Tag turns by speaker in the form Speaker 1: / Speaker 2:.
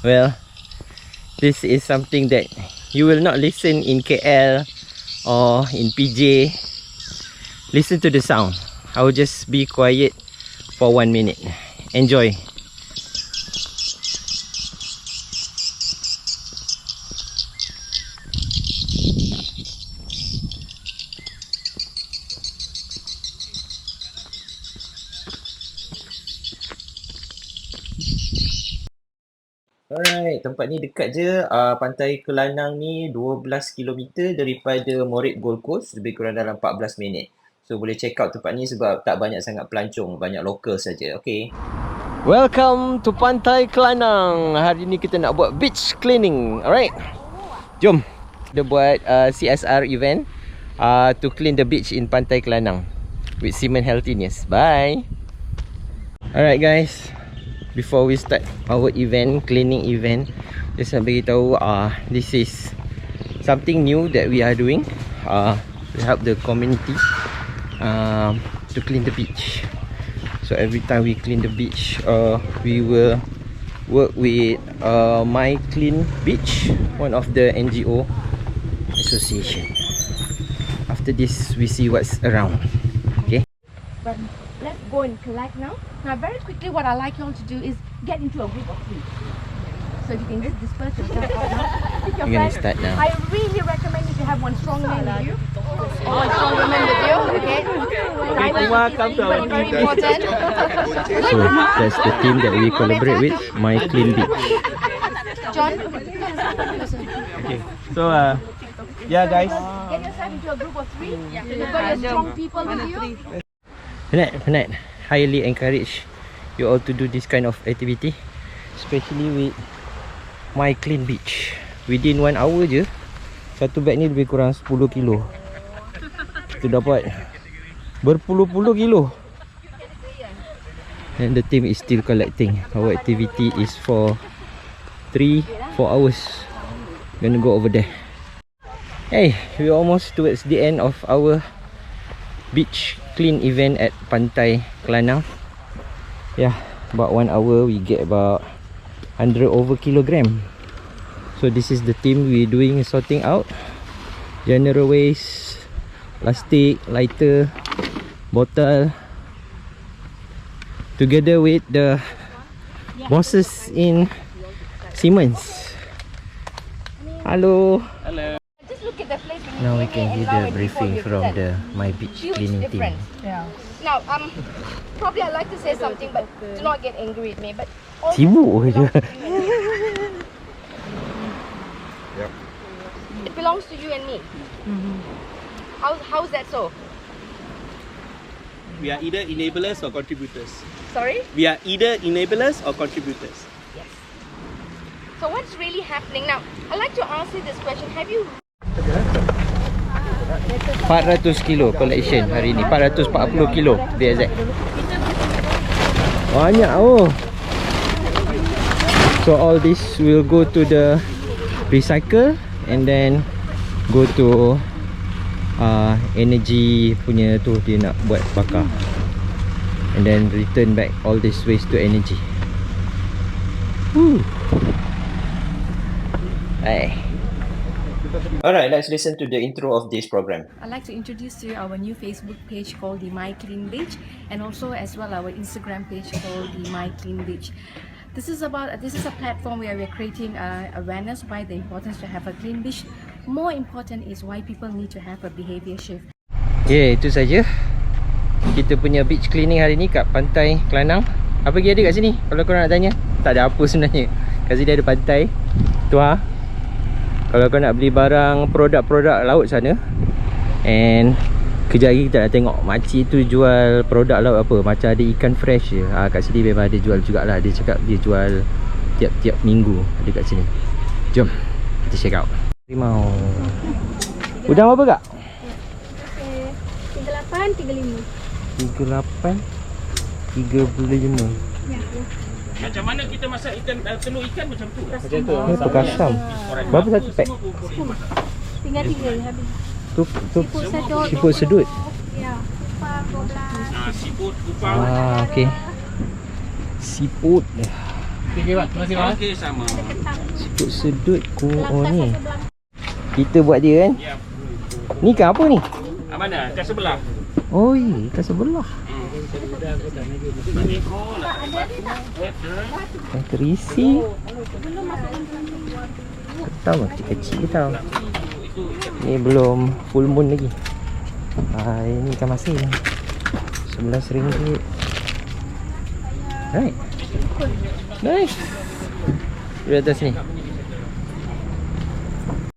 Speaker 1: Well, this is something that you will not listen in KL or in PJ. Listen to the sound. I will just be quiet for 1 minute. Enjoy. Alright, tempat ni dekat je. Pantai Kelanang ni 12 km daripada Morit Gold Coast, lebih kurang dalam 14 minit. So boleh check out tempat ni sebab tak banyak sangat pelancong, banyak lokal saja. Okay. Welcome to Pantai Kelanang. Hari ni kita nak buat beach cleaning. Alright. Jom. Kita buat CSR event to clean the beach in Pantai Kelanang with Semen Healthiness. Bye. Alright guys. Before we start our event, cleaning event, just nak beritahu this is something new that we are doing. We help the community to clean the beach. So every time we clean the beach, we will work with My Clean Beach, one of the NGO association. After this, we see what's around. Okay.
Speaker 2: But let's go and collect now. Now, very quickly, what I like you all to do is get into a group of 3. So you can just disperse yourself out now. With your
Speaker 1: We're gonna
Speaker 2: friends.
Speaker 1: start now.
Speaker 2: I really recommend you to have one strong man with you. One strong woman with you, okay?
Speaker 1: welcome to our
Speaker 2: very important.
Speaker 1: So that's the team that we collaborate with, My Clean Beach.
Speaker 2: John?
Speaker 1: Okay. So yeah guys.
Speaker 2: Get yourself into a group of 3. You've got your strong people with you.
Speaker 1: Penat. Highly encourage you all to do this kind of activity, especially with My Clean Beach. Within 1 hour je, satu bag ni lebih kurang 10 kilo. Kita dapat berpuluh-puluh kilo. And the team is still collecting. Our activity is for 3-4 hours. Gonna go over there. Hey, we're almost towards the end of our beach clean event at Pantai Kelanang. Yeah, about 1 hour we get about 100 over kilogram. So this is the team we doing sorting out general waste, plastic, lighter, bottle, together with the bosses in Siemens. Hello. Now we can hear the briefing from the My Beach cleaning team.
Speaker 2: Yeah. Now, probably I'd like to say something, but do not get angry with me. But
Speaker 1: Sibuk je.
Speaker 2: It belongs to you and me. How's that so?
Speaker 3: We are either enablers or contributors.
Speaker 2: Sorry?
Speaker 3: We are either enablers or contributors.
Speaker 2: Yes. So what's really happening now? I'd like to ask you this question. Have you
Speaker 1: 400 kilo collection hari ni. 440 kilo be exact. Banyak oh. So all this will go to the recycle and then go to energy punya tu, dia nak buat bakar. And then return back all this waste to energy. Hey. Alright, let's listen to the intro of this program.
Speaker 4: I'd like to introduce to you our new Facebook page called the My Clean Beach, and also as well our Instagram page called the My Clean Beach. This is a platform where we're creating awareness by the importance to have a clean beach. More important is why people need to have a behavior shift.
Speaker 1: Okay, itu saja kita punya beach cleaning hari ni kat Pantai Kelanang. Apa lagi ada kat sini? Kalau korang nak tanya, tak ada apa sebenarnya. Kat sini ada pantai. Tu kalau kau nak beli barang produk-produk laut sana, and kejap lagi kita nak tengok makcik tu jual produk laut apa. Macam ada ikan fresh je. Kat sini memang ada jual jugalah. Dia cakap dia jual tiap-tiap minggu ada kat sini. Jom kita check out. Rimau. Udang apa kak?
Speaker 2: 38, 35.
Speaker 1: 38, 35.
Speaker 3: Macam mana kita masak ikan, telur ikan macam tu?
Speaker 1: Macam tu. Ini perkasam. Berapa satu pack?
Speaker 2: 3 habis.
Speaker 1: Tu siput sedut.
Speaker 2: Ya. 12.
Speaker 3: Siput, kupang.
Speaker 1: Okey. Siput.
Speaker 5: Okey, Pak. Terima kasih, Pak.
Speaker 3: Okey, sama.
Speaker 1: Siput sedut oh ni. Kita buat dia kan.
Speaker 3: Ya.
Speaker 1: Ni ikan apa ni?
Speaker 3: Mana? Kat sebelah.
Speaker 1: Oh, ikan sebelah.
Speaker 3: Ini ko lah.
Speaker 1: Yang terisi. Ketam lah, kecil-kecil ketam. Ni belum full moon lagi. Ini ikan masin. RM11. Right. Nice. Di atas ni.